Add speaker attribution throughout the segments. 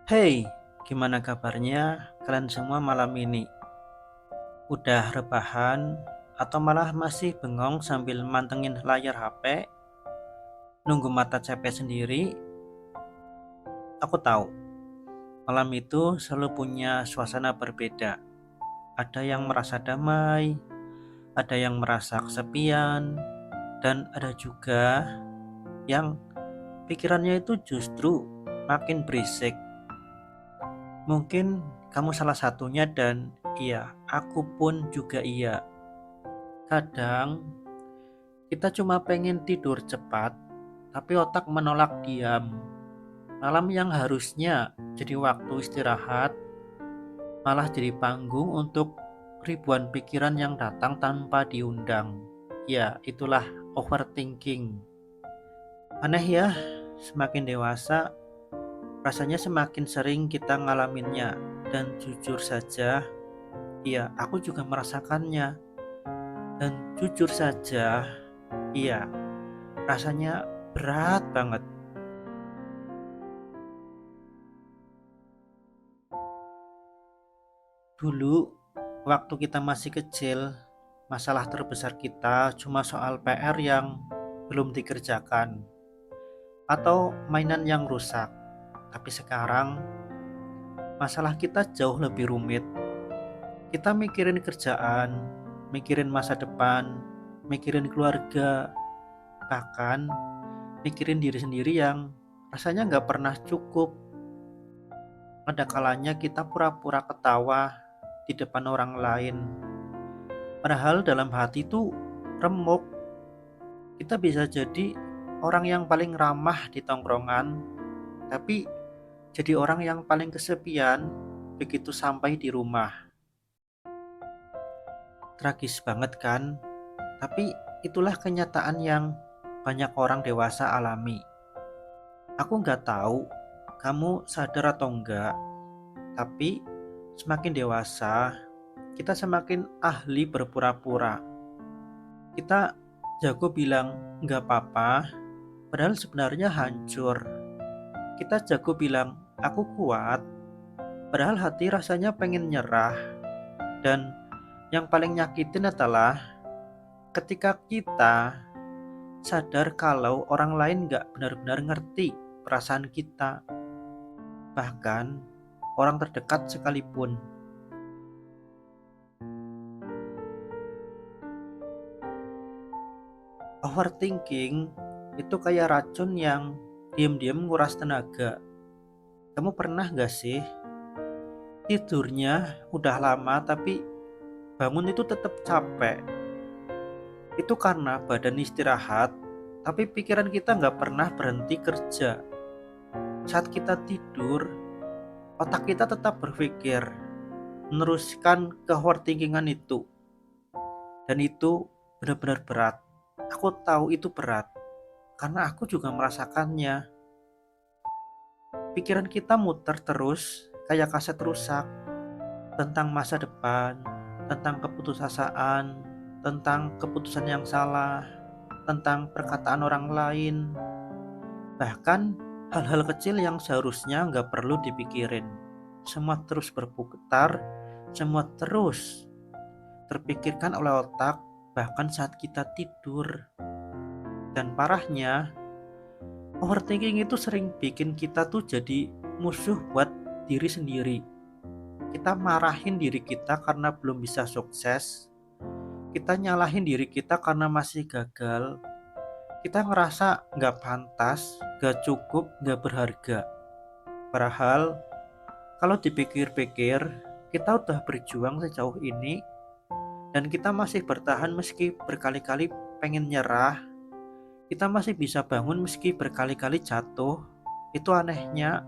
Speaker 1: Hey, gimana kabarnya kalian semua malam ini? Udah rebahan atau malah masih bengong sambil mantengin layar HP, nunggu mata capek sendiri? Aku tahu, malam itu selalu punya suasana berbeda. Ada yang merasa damai, ada yang merasa kesepian, dan ada juga yang pikirannya itu justru makin berisik. Mungkin kamu salah satunya dan iya, aku pun juga iya. Kadang kita cuma pengen tidur cepat, tapi otak menolak diam. Malam yang harusnya jadi waktu istirahat, malah jadi panggung untuk ribuan pikiran yang datang tanpa diundang. Ya, itulah overthinking. Aneh ya, semakin dewasa, rasanya semakin sering kita ngalaminnya. Dan jujur saja, iya, aku juga merasakannya. Dan jujur saja, iya, rasanya berat banget. Dulu, waktu kita masih kecil, masalah terbesar kita cuma soal PR yang belum dikerjakan atau mainan yang rusak. Tapi sekarang, masalah kita jauh lebih rumit. Kita mikirin kerjaan, mikirin masa depan, mikirin keluarga, bahkan mikirin diri sendiri yang rasanya nggak pernah cukup. Ada kalanya kita pura-pura ketawa di depan orang lain. Padahal dalam hati itu remuk. Kita bisa jadi orang yang paling ramah di tongkrongan, tapi jadi orang yang paling kesepian begitu sampai di rumah. Tragis banget kan? Tapi itulah kenyataan yang banyak orang dewasa alami. Aku nggak tahu kamu sadar atau enggak, tapi semakin dewasa, kita semakin ahli berpura-pura. Kita jago bilang nggak apa-apa, padahal sebenarnya hancur. Kita jago bilang aku kuat, padahal hati rasanya pengen nyerah. Dan yang paling nyakitin adalah ketika kita sadar kalau orang lain nggak benar-benar ngerti perasaan kita, bahkan orang terdekat sekalipun. Overthinking itu kayak racun yang diam-diam nguras tenaga. Kamu pernah gak sih tidurnya udah lama tapi bangun itu tetap capek? Itu karena badan istirahat, tapi pikiran kita nggak pernah berhenti kerja. Saat kita tidur, otak kita tetap berpikir, meneruskan ke overthinkingan itu. Dan itu benar-benar berat. Aku tahu itu berat, karena aku juga merasakannya. Pikiran kita muter terus, kayak kaset rusak, tentang masa depan, tentang keputusasaan, tentang keputusan yang salah, tentang perkataan orang lain, bahkan hal-hal kecil yang seharusnya nggak perlu dipikirin. Semua terus berputar, semua terus terpikirkan oleh otak, bahkan saat kita tidur. Dan parahnya, overthinking itu sering bikin kita tuh jadi musuh buat diri sendiri. Kita marahin diri kita karena belum bisa sukses. Kita nyalahin diri kita karena masih gagal. Kita ngerasa nggak pantas, nggak cukup, nggak berharga. Padahal kalau dipikir-pikir, kita udah berjuang sejauh ini dan kita masih bertahan meski berkali-kali pengen nyerah. Kita masih bisa bangun meski berkali-kali jatuh. Itu anehnya,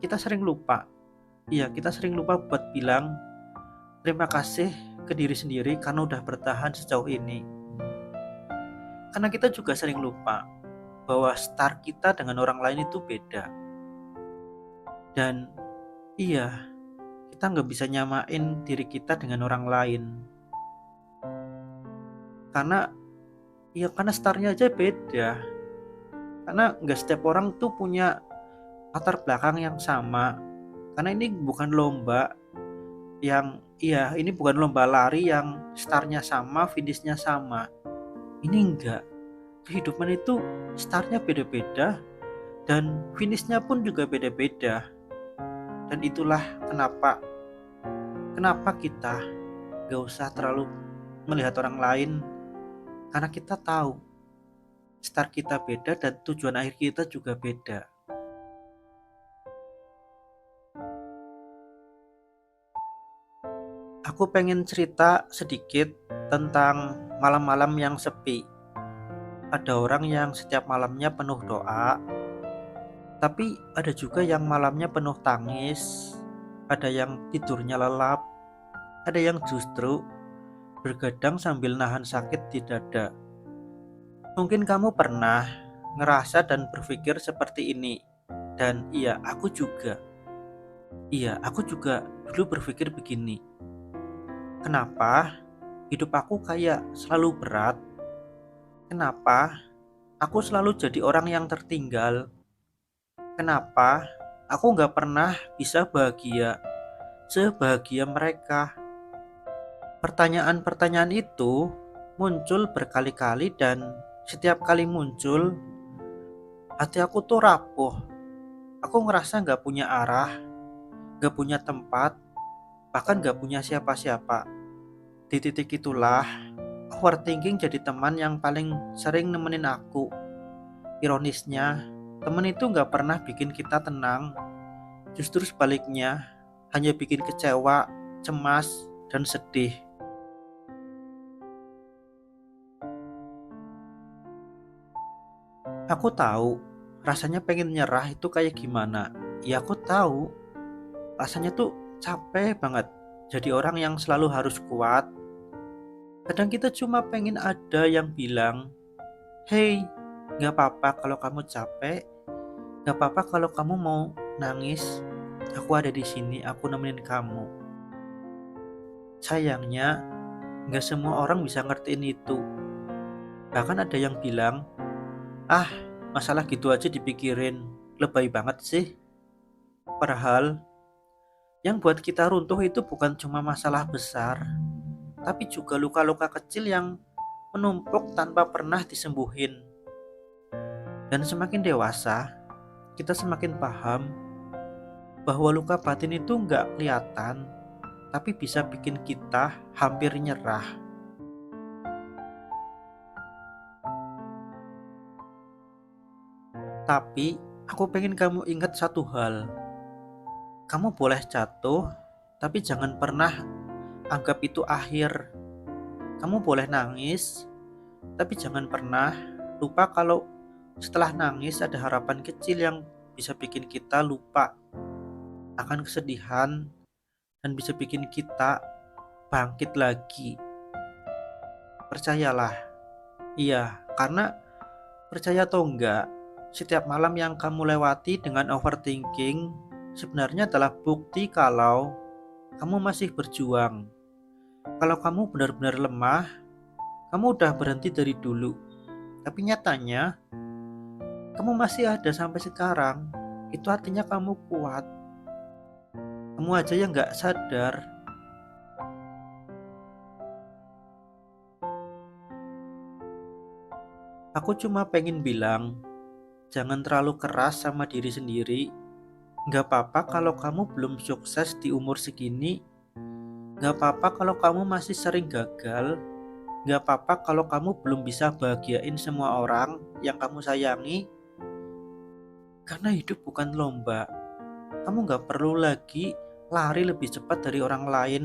Speaker 1: kita sering lupa. Iya, kita sering lupa buat bilang terima kasih ke diri sendiri karena udah bertahan sejauh ini. Karena kita juga sering lupa bahwa start kita dengan orang lain itu beda. Dan iya, kita nggak bisa nyamain diri kita dengan orang lain. Karena karena startnya aja beda. Karena nggak setiap orang tuh punya latar belakang yang sama. Karena ini bukan lomba ini bukan lomba lari yang startnya sama, finishnya sama. Ini enggak. Kehidupan itu startnya beda-beda dan finishnya pun juga beda-beda. Dan itulah kenapa kita gak usah terlalu melihat orang lain, karena kita tahu start kita beda dan tujuan akhir kita juga beda. Aku pengen cerita sedikit tentang malam-malam yang sepi. Ada orang yang setiap malamnya penuh doa, tapi ada juga yang malamnya penuh tangis, ada yang tidurnya lelap, ada yang justru bergadang sambil nahan sakit di dada. Mungkin kamu pernah ngerasa dan berpikir seperti ini. Dan iya, aku juga. Iya, aku juga dulu berpikir begini. Kenapa hidup aku kayak selalu berat? Kenapa aku selalu jadi orang yang tertinggal? Kenapa aku gak pernah bisa bahagia sebahagia mereka? Pertanyaan-pertanyaan itu muncul berkali-kali dan setiap kali muncul hati aku tuh rapuh. Aku ngerasa gak punya arah, gak punya tempat, bahkan gak punya siapa-siapa. Di titik itulah overthinking jadi teman yang paling sering nemenin aku. Ironisnya, temen itu gak pernah bikin kita tenang. Justru sebaliknya, hanya bikin kecewa, cemas, dan sedih. Aku tahu rasanya pengen nyerah itu kayak gimana. Ya aku tahu rasanya tuh capek banget jadi orang yang selalu harus kuat. Kadang kita cuma pengen ada yang bilang, "Hey, gak apa-apa kalau kamu capek, gak apa-apa kalau kamu mau nangis. Aku ada di sini, aku nemenin kamu." Sayangnya, gak semua orang bisa ngertiin itu. Bahkan ada yang bilang, "Ah, masalah gitu aja dipikirin, lebay banget sih." Padahal yang buat kita runtuh itu bukan cuma masalah besar, tapi juga luka-luka kecil yang menumpuk tanpa pernah disembuhin. Dan semakin dewasa, kita semakin paham bahwa luka batin itu nggak kelihatan, tapi bisa bikin kita hampir nyerah. Tapi aku pengen kamu ingat satu hal. Kamu boleh jatuh, tapi jangan pernah anggap itu akhir. Kamu boleh nangis, tapi jangan pernah lupa kalau setelah nangis ada harapan kecil yang bisa bikin kita lupa akan kesedihan dan bisa bikin kita bangkit lagi. Percayalah. Iya, karena percaya atau enggak, setiap malam yang kamu lewati dengan overthinking sebenarnya adalah bukti kalau kamu masih berjuang. Kalau kamu benar-benar lemah, kamu udah berhenti dari dulu. Tapi nyatanya, kamu masih ada sampai sekarang. Itu artinya kamu kuat. Kamu aja yang gak sadar. Aku cuma pengen bilang, jangan terlalu keras sama diri sendiri. Gak apa-apa kalau kamu belum sukses di umur segini. Gak apa-apa kalau kamu masih sering gagal. Gak apa-apa kalau kamu belum bisa bahagiain semua orang yang kamu sayangi. Karena hidup bukan lomba. Kamu gak perlu lagi lari lebih cepat dari orang lain.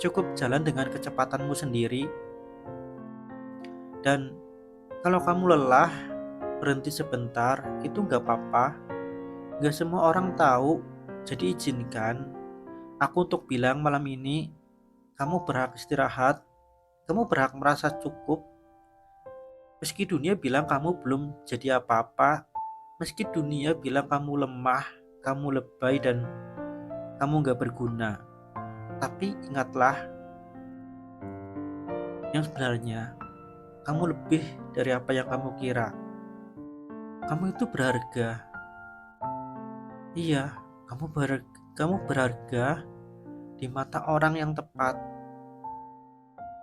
Speaker 1: Cukup jalan dengan kecepatanmu sendiri. Dan kalau kamu lelah, berhenti sebentar, itu gak apa-apa. Gak semua orang tahu, jadi izinkan aku untuk bilang malam ini, kamu berhak istirahat, kamu berhak merasa cukup. Meski dunia bilang kamu belum jadi apa-apa, meski dunia bilang kamu lemah, kamu lebay dan kamu gak berguna. Tapi ingatlah, yang sebenarnya kamu lebih dari apa yang kamu kira. Kamu itu berharga. Iya, kamu kamu berharga di mata orang yang tepat.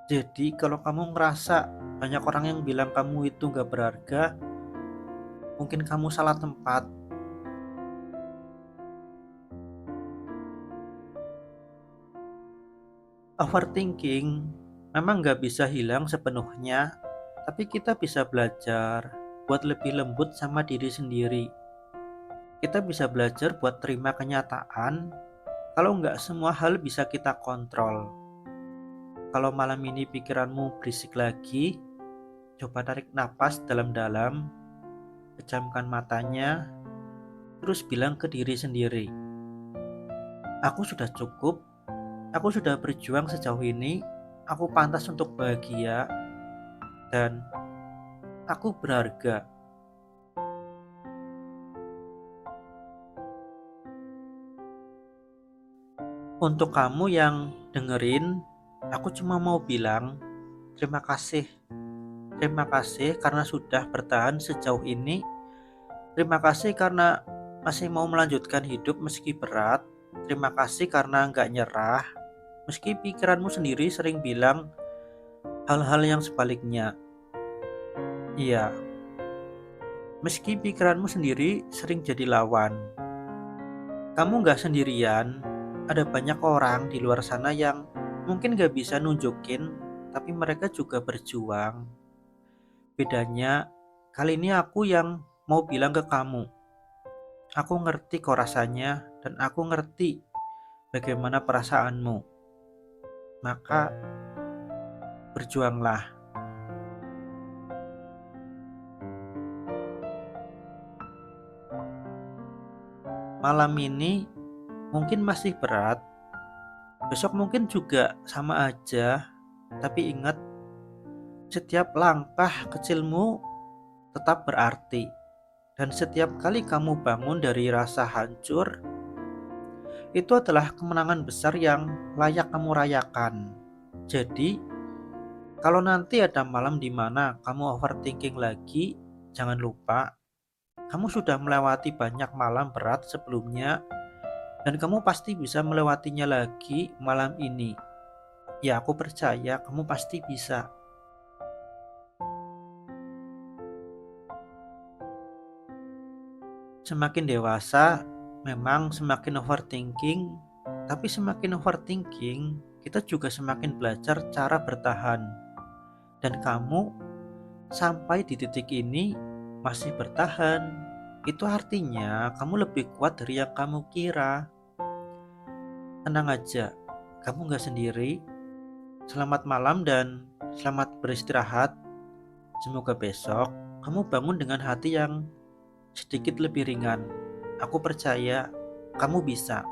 Speaker 1: Jadi kalau kamu ngerasa banyak orang yang bilang kamu itu gak berharga, mungkin kamu salah tempat. Overthinking memang gak bisa hilang sepenuhnya, tapi kita bisa belajar buat lebih lembut sama diri sendiri. Kita bisa belajar buat terima kenyataan kalau nggak semua hal bisa kita kontrol. Kalau malam ini pikiranmu berisik lagi, coba tarik napas dalam-dalam, pejamkan matanya, terus bilang ke diri sendiri, aku sudah cukup, aku sudah berjuang sejauh ini, aku pantas untuk bahagia, dan aku berharga. Untuk kamu yang dengerin, aku cuma mau bilang terima kasih. Terima kasih karena sudah bertahan sejauh ini. Terima kasih karena masih mau melanjutkan hidup meski berat. Terima kasih karena nggak nyerah. Meski pikiranmu sendiri sering bilang hal-hal yang sebaliknya. Iya, meski pikiranmu sendiri sering jadi lawan. Kamu nggak sendirian. Ada banyak orang di luar sana yang mungkin gak bisa nunjukin, tapi mereka juga berjuang. Bedanya, kali ini aku yang mau bilang ke kamu, aku ngerti kok rasanya dan aku ngerti bagaimana perasaanmu. Maka berjuanglah. Malam ini mungkin masih berat, besok mungkin juga sama aja, tapi ingat, setiap langkah kecilmu tetap berarti. Dan setiap kali kamu bangun dari rasa hancur, itu adalah kemenangan besar yang layak kamu rayakan. Jadi, kalau nanti ada malam di mana kamu overthinking lagi, jangan lupa, kamu sudah melewati banyak malam berat sebelumnya, dan kamu pasti bisa melewatinya lagi malam ini. Ya, aku percaya kamu pasti bisa. Semakin dewasa, memang semakin overthinking, tapi semakin overthinking, kita juga semakin belajar cara bertahan. Dan kamu sampai di titik ini masih bertahan, itu artinya kamu lebih kuat dari yang kamu kira. Tenang aja, kamu gak sendiri. Selamat malam dan selamat beristirahat. Semoga besok kamu bangun dengan hati yang sedikit lebih ringan. Aku percaya kamu bisa.